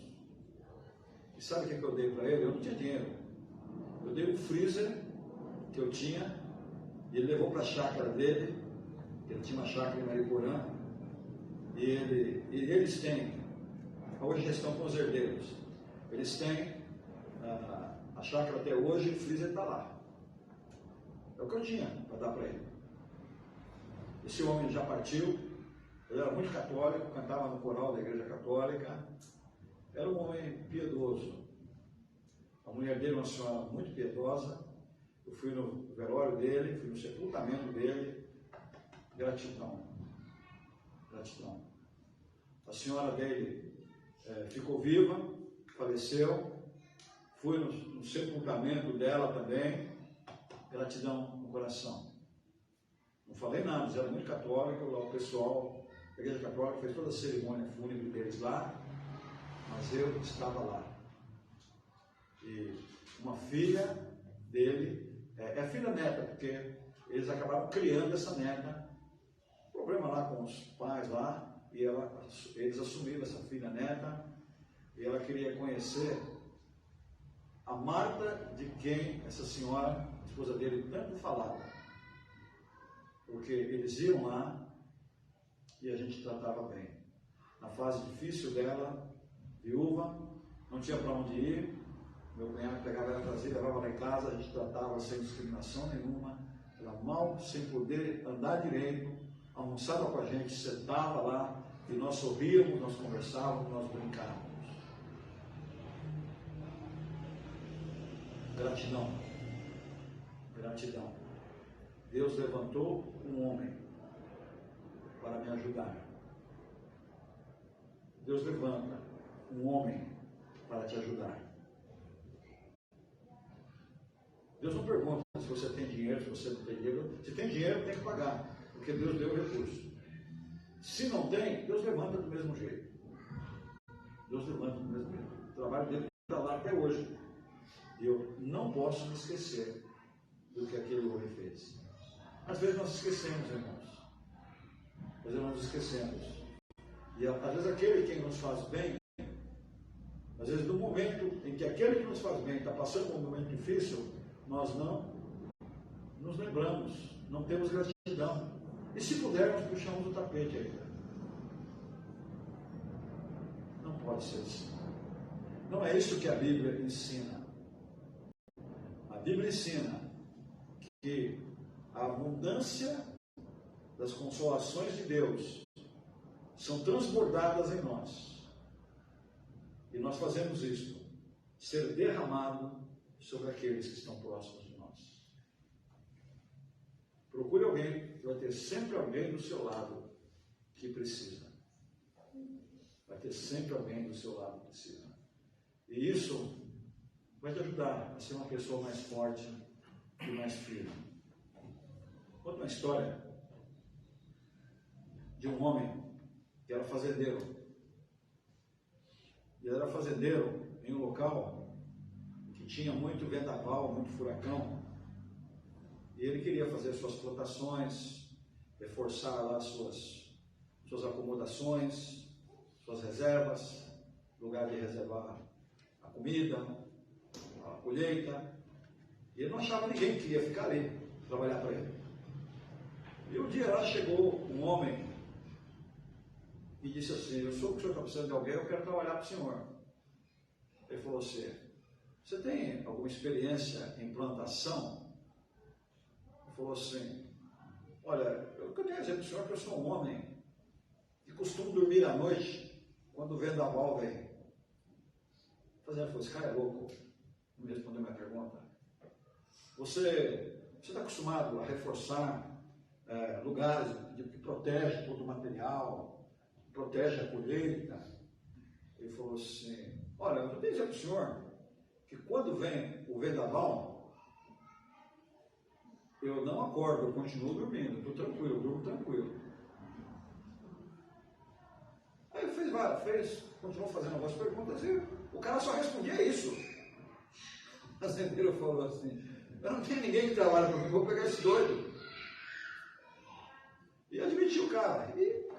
E sabe o que eu dei para ele? Eu não tinha dinheiro. Eu dei um freezer que eu tinha, e ele levou para a chácara dele. Ele tinha uma chácara em Mariporã, e eles têm, hoje já estão com os herdeiros, eles têm a chácara até hoje, e o freezer está lá. É o que eu tinha para dar para ele. Esse homem já partiu, ele era muito católico, cantava no coral da igreja católica, era um homem piedoso. A mulher dele, uma senhora muito piedosa. Eu fui no velório dele, fui no sepultamento dele. Gratidão. Gratidão. A senhora dele ficou viva, faleceu. Fui no sepultamento dela também. Gratidão no coração. Não falei nada, eles eram muito católicos. Lá o pessoal da igreja católica fez toda a cerimônia fúnebre deles lá, mas eu estava lá. E uma filha dele, é filha neta, porque eles acabaram criando essa neta. Problema lá com os pais lá, e eles assumiram essa filha neta, e ela queria conhecer a Marta, de quem essa senhora, a esposa dele, tanto falava. Porque eles iam lá e a gente tratava bem. Na fase difícil dela, viúva, não tinha para onde ir, meu cunhado pegava ela, trazia, levava lá em casa, a gente tratava sem discriminação nenhuma, ela mal, sem poder andar direito, almoçava com a gente, sentava lá, e nós sorríamos, nós conversávamos, nós brincávamos. Gratidão. Gratidão. Deus levantou um homem para me ajudar. Deus levanta um homem para te ajudar. Deus não pergunta se você tem dinheiro, se você não tem dinheiro. Se tem dinheiro, tem que pagar, porque Deus deu o recurso. Se não tem, Deus levanta do mesmo jeito. Deus levanta do mesmo jeito. O trabalho dele está lá até hoje. E eu não posso me esquecer do que aquele homem fez. Às vezes nós esquecemos, irmãos. Às vezes nós esquecemos. E às vezes aquele que nos faz bem, às vezes no momento em que aquele que nos faz bem está passando por um momento difícil, nós não nos lembramos, não temos gratidão. E se pudermos, puxamos o tapete ainda. Não pode ser assim. Não é isso que a Bíblia ensina. A Bíblia ensina que a abundância das consolações de Deus são transbordadas em nós. E nós fazemos isto, ser derramado sobre aqueles que estão próximos de nós. Procure alguém, vai ter sempre alguém do seu lado que precisa. Vai ter sempre alguém do seu lado que precisa. E isso vai te ajudar a ser uma pessoa mais forte e mais firme. Conta uma história de um homem que era fazendeiro. E era fazendeiro em um local que tinha muito vendaval, muito furacão. E ele queria fazer suas plantações, reforçar lá suas acomodações, suas reservas, lugar de reservar a comida, a colheita. E ele não achava ninguém que ia ficar ali, trabalhar para ele. E um dia lá chegou um homem e disse assim: eu soube que o senhor está precisando de alguém, eu quero trabalhar para o senhor. Ele falou assim: você tem alguma experiência em plantação? Ele falou assim: olha, eu queria dizer para o senhor que eu sou um homem que costumo dormir à noite quando o vendaval vem. Ele falou: esse cara é louco. Não me respondeu a minha pergunta. Você está acostumado a reforçar lugares que protegem todo o material, protege a colheita? Ele falou assim: olha, eu tenho que dizer para o senhor que quando vem o vendaval, eu não acordo, eu continuo dormindo, estou tranquilo, eu durmo tranquilo. Aí ele continuou fazendo algumas perguntas e o cara só respondia isso. O fazendeiro falou assim: eu não tenho ninguém que trabalha para mim, vou pegar esse doido. E admitiu o cara. E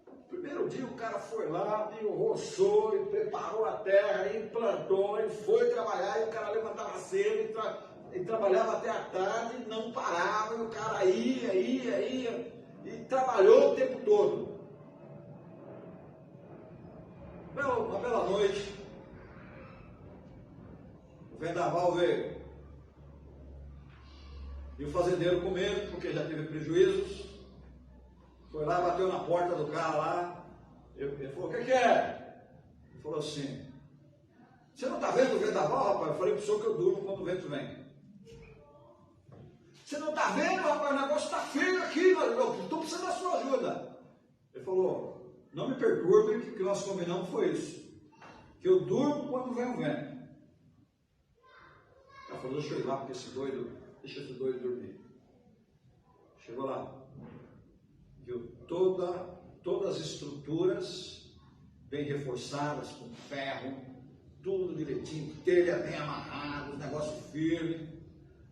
no primeiro dia o cara foi lá e roçou, e preparou a terra, e plantou, e foi trabalhar, e o cara levantava cedo e trabalhava até a tarde, e não parava, e o cara ia, e trabalhou o tempo todo. Uma bela noite, o vendaval veio. E o fazendeiro, com medo, porque já teve prejuízos, foi lá, bateu na porta do cara lá. Ele falou: o que é? Ele falou assim: você não está vendo o vendaval, rapaz? Eu falei para o senhor que eu durmo quando o vento vem. Você não está vendo, rapaz? O negócio está feio aqui, eu estou precisando da sua ajuda. Ele falou: não me perturbe, que o que nós combinamos foi isso, que eu durmo quando vem o vento. Ela falou: deixa eu ir lá, porque deixa esse doido dormir. Chegou lá, viu todas as estruturas bem reforçadas, com ferro, tudo direitinho, telha bem amarrada, negócio firme.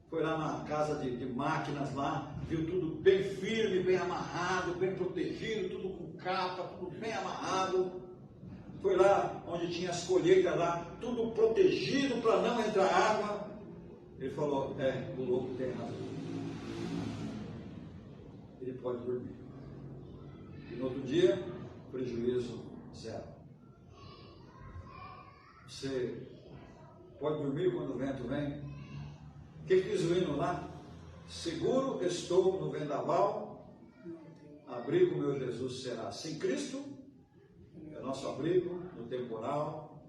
Foi lá na casa de máquinas lá, viu tudo bem firme, bem amarrado, bem protegido, tudo com capa, tudo bem amarrado. Foi lá onde tinha as colheitas lá, tudo protegido para não entrar água. Ele falou: o louco tem razão. Ele pode dormir. E no outro dia, prejuízo zero. Você pode dormir quando o vento vem? O que diz o hino lá? Seguro estou no vendaval, abrigo meu Jesus será. Sem Cristo, é nosso abrigo no temporal,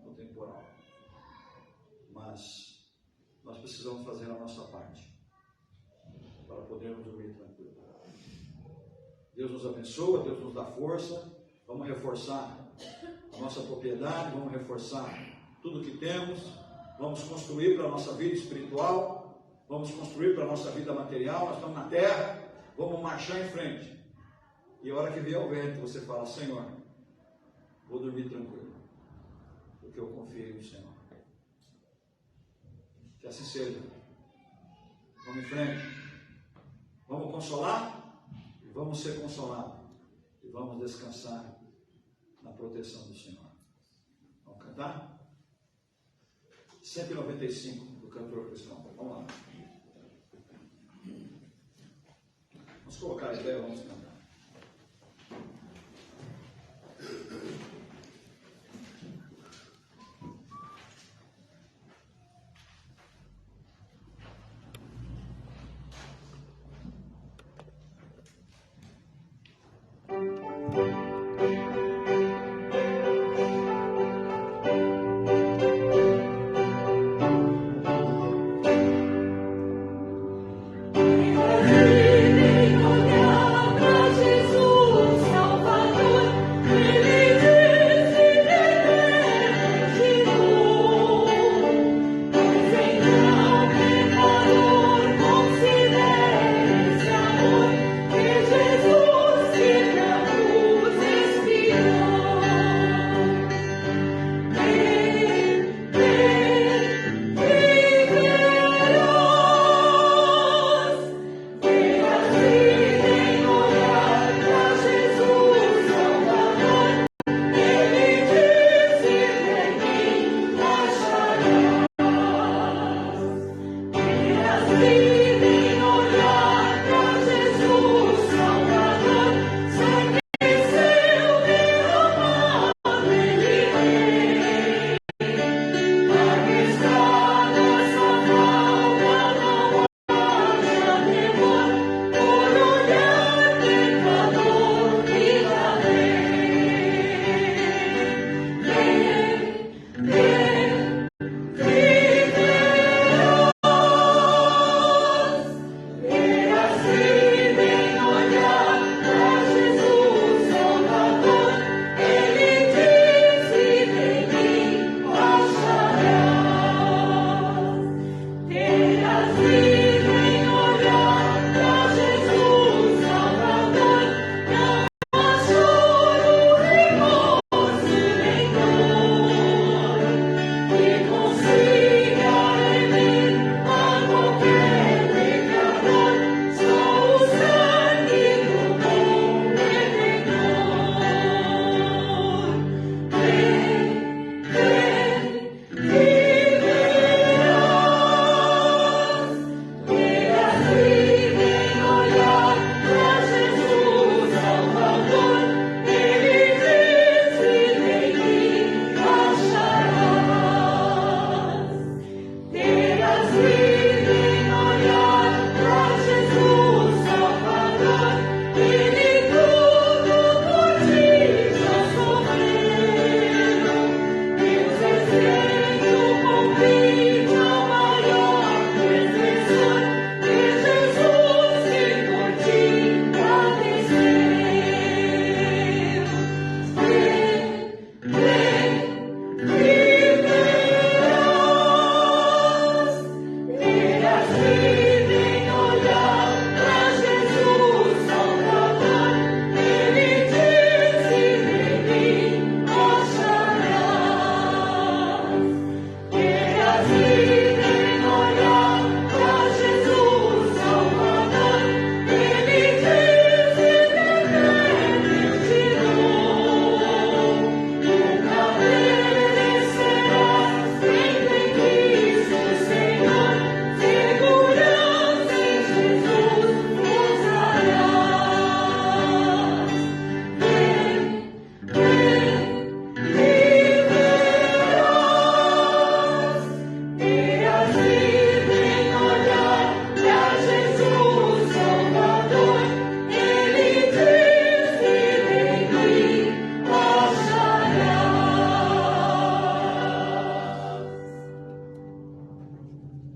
Mas nós precisamos fazer a nossa parte para podermos dormir tranquilo. Deus nos abençoa, Deus nos dá força. Vamos reforçar a nossa propriedade, vamos reforçar tudo que temos, vamos construir para a nossa vida espiritual, vamos construir para a nossa vida material. Nós estamos na terra, vamos marchar em frente. E a hora que vier o vento, você fala: Senhor, vou dormir tranquilo, porque eu confiei no Senhor. Que assim seja. Vamos em frente. Vamos consolar? E vamos ser consolados. E vamos descansar na proteção do Senhor. Vamos cantar? 195 do cantor cristão. Vamos lá. Vamos colocar a ideia, vamos cantar.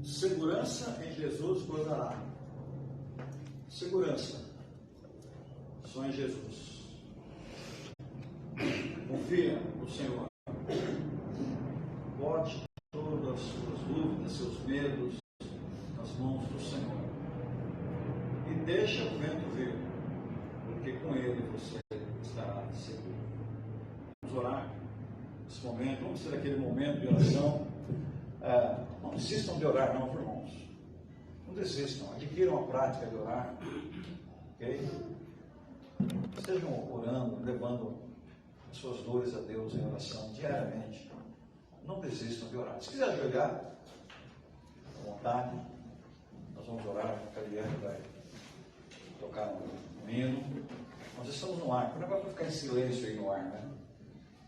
Segurança em Jesus gozará. Segurança só em Jesus. Confia no Senhor. Bote todas as suas dúvidas, seus medos nas mãos do Senhor. E deixa o vento vir, porque com ele você estará seguro. Vamos orar nesse momento. Vamos ter aquele momento de oração. Não desistam de orar, não, irmãos. Não desistam, adquiram a prática de orar. Ok? Estejam orando, levando as suas dores a Deus em oração diariamente. Não desistam de orar. Se quiser ajoelhar, à vontade, nós vamos orar. A Cariane vai tocar um hino. Nós estamos no ar. O negócio vai ficar em silêncio aí no ar, né?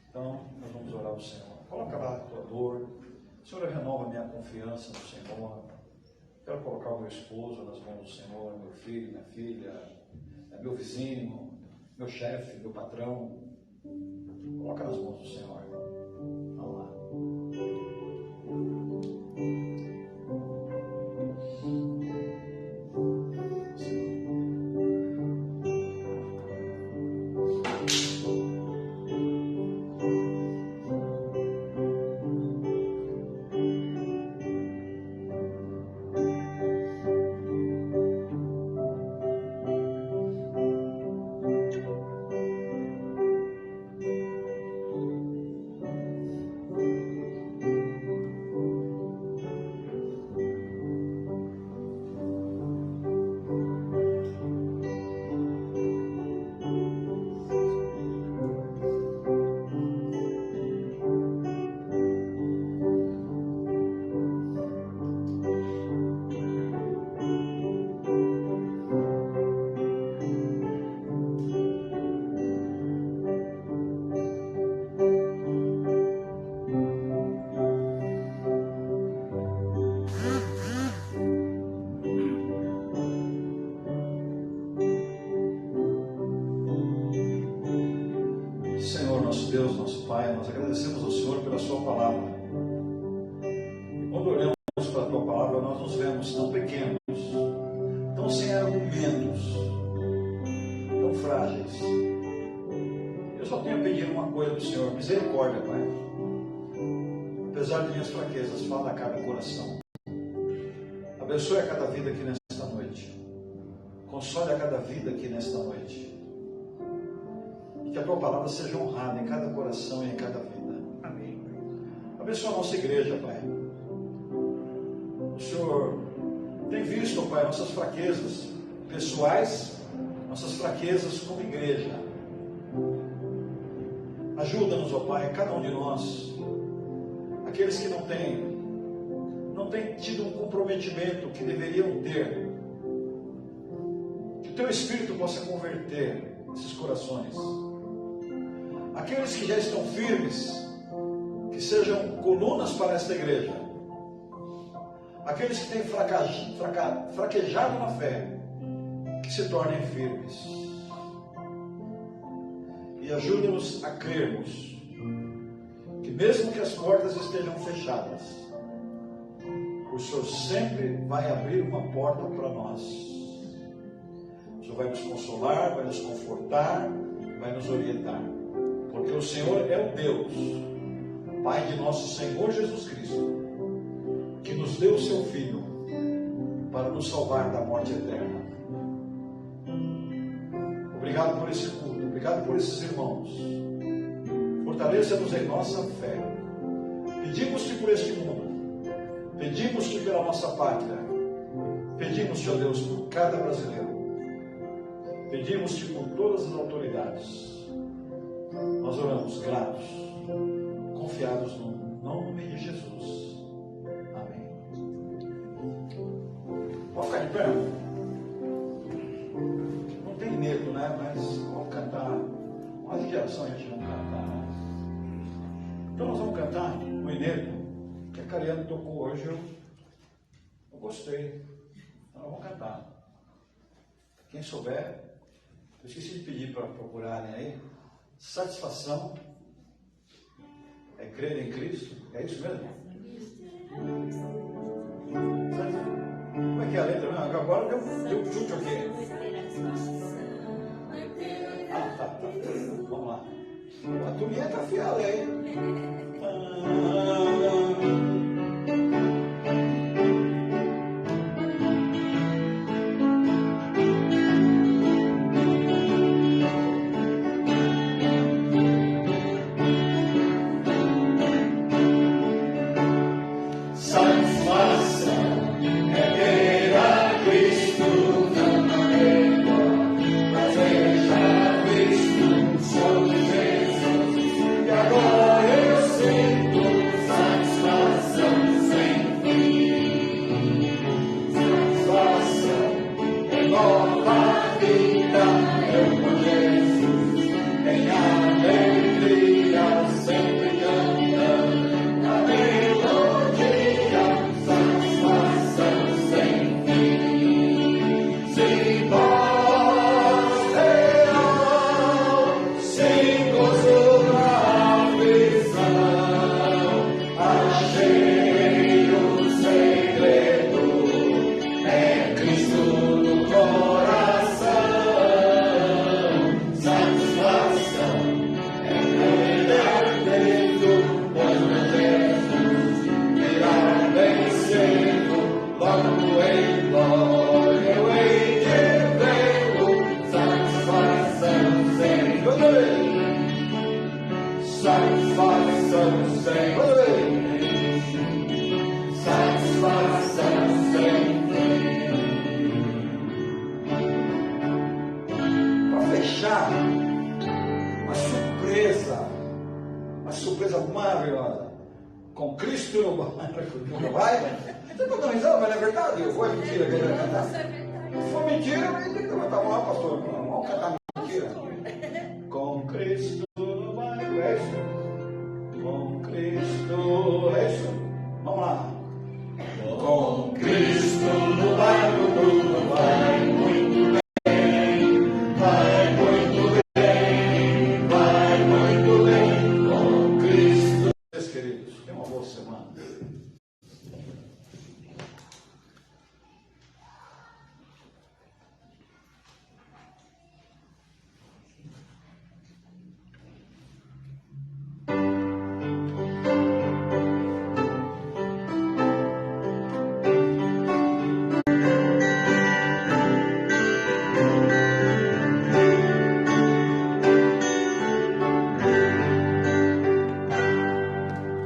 Então, nós vamos orar ao Senhor. Coloca lá a tua dor. Senhor, renova a minha confiança no Senhor. Quero colocar o meu esposo nas mãos do Senhor, meu filho, minha filha, meu vizinho, meu chefe, meu patrão. Coloca nas mãos do Senhor. Vamos lá. Deus, nosso Pai, nós agradecemos ao Senhor pela sua palavra. E quando olhamos para a tua palavra, nós nos vemos tão pequenos, tão sem argumentos, tão frágeis. Eu só tenho a pedir uma coisa do Senhor: misericórdia, Pai. Apesar de minhas fraquezas, fala a cada coração. Abençoe a cada vida aqui nesta noite. Console a cada vida aqui nesta noite. Que a tua palavra seja honrada em cada coração e em cada vida. Amém. Abençoa a nossa igreja, Pai. O Senhor tem visto, Pai, nossas fraquezas pessoais, nossas fraquezas como igreja. Ajuda-nos, ó Pai, cada um de nós, aqueles que não têm tido um comprometimento que deveriam ter, que o teu Espírito possa converter esses corações. Aqueles que já estão firmes, que sejam colunas para esta igreja. Aqueles que têm fraquejado na fé, que se tornem firmes. E ajude-nos a crermos que mesmo que as portas estejam fechadas, o Senhor sempre vai abrir uma porta para nós. O Senhor vai nos consolar, vai nos confortar, vai nos orientar. Porque o Senhor é o Deus, Pai de nosso Senhor Jesus Cristo, que nos deu o seu Filho para nos salvar da morte eterna. Obrigado por esse culto, obrigado por esses irmãos. Fortaleça-nos em nossa fé. Pedimos-te por este mundo, pedimos-te pela nossa pátria, pedimos-te, ó Deus, por cada brasileiro, pedimos-te por todas as autoridades. Nós oramos gratos, confiados no nome de Jesus. Amém. Pode ficar de pé? Não tem medo, né? Mas vamos cantar. Uma geração a gente não cantar, né? Então nós vamos cantar o inédito que a Cariane tocou hoje. Eu gostei. Então nós vamos cantar. Quem souber, eu esqueci de pedir para procurarem aí. Satisfação é crer em Cristo. É isso mesmo? Como é que é a letra? Não, agora deu chute aqui. Ah, tá. Vamos lá. A turminha está afiada aí. Satisfação é ter a maravilhosa. Com Cristo no barco. Não vai? Você está dando risada, mas não é verdade? Eu vou mentira que ele vai cantar. Se for mentira, vai ter que levantar a mão, pastor. Vamos cantar mentira. Com Cristo no barco. É isso. Com Cristo. É isso. Vamos lá.